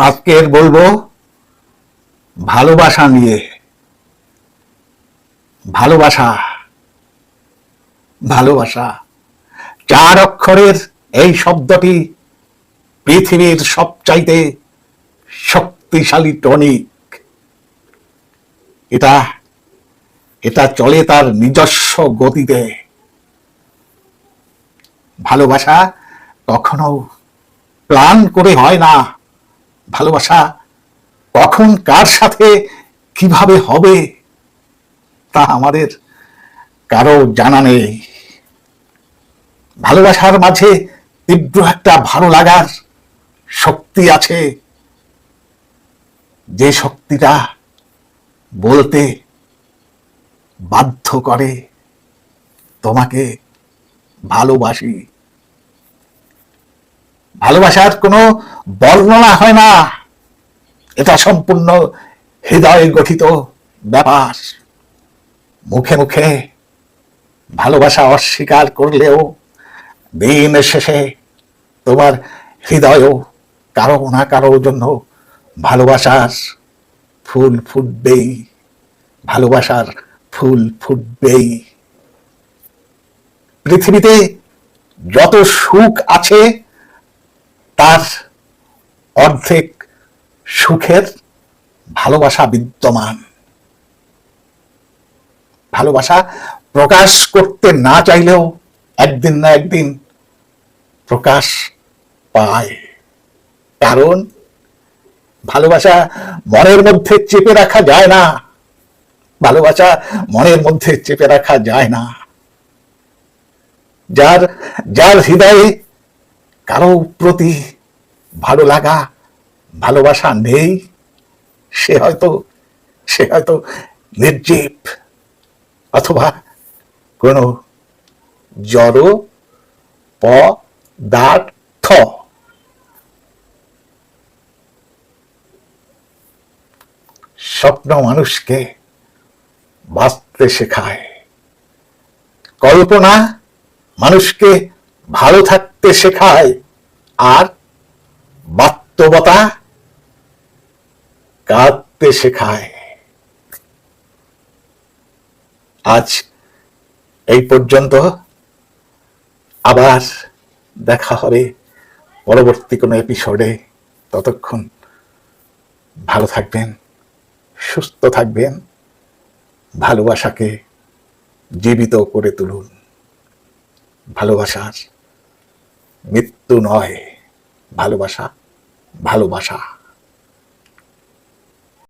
আজকের বলবো ভালোবাসা নিয়ে। ভালোবাসা, ভালোবাসা, 4 অক্ষরের এই শব্দটি পৃথিবীর সবচাইতে শক্তিশালী টনিক। এটা এটা চলে তার নিজস্ব গতিতে। ভালোবাসা কখনো প্ল্যান করে হয় না। ভালোবাসা কখন কার সাথে কিভাবে হবে তা আমাদের কারো জানা নেই। ভালোবাসার মাঝে তীব্র একটা ভালো লাগার শক্তি আছে, যে শক্তিটা বলতে বাধ্য করে তোমাকে ভালোবাসি। ভালোবাসার কোনো বর্ণনা হয় না, এটা সম্পূর্ণ হৃদয় গঠিত ব্যাপার। মুখে মুখে ভালোবাসা অস্বীকার করলেও দিন শেষে তোমার হৃদয়ও কারো না কারো জন্য ভালোবাসার ফুল ফুটবেই, ভালোবাসার ফুল ফুটবেই। পৃথিবীতে যত সুখ আছে তার অর্ধেক সুখের ভালোবাসা বিদ্যমান। ভালোবাসা প্রকাশ করতে না চাইলেও একদিন না একদিন প্রকাশ পায়, কারণ ভালোবাসা মনের মধ্যে চেপে রাখা যায় না। ভালোবাসা মনের মধ্যে চেপে রাখা যায় না। যার যার হৃদয়ে কারো প্রতি ভালো লাগা, ভালোবাসা নেই, সে হয়তো নির্জীব অথবা কোনো জড় পদার্থ। স্বপ্ন মানুষকে বাঁচতে শেখায়, কল্পনা মানুষকে ভালো থাকতে শেখায়, আর বাস্তবতা কাঁদতে শেখায়। আজ এই পর্যন্ত, আবার দেখা হবে পরবর্তী কোনো এপিসোডে। ততক্ষণ ভালো থাকবেন, সুস্থ থাকবেন, ভালোবাসাকে জীবিত করে তুলুন। ভালোবাসার মৃত্যু নয়, ভালোবাসা ভালোবাসা।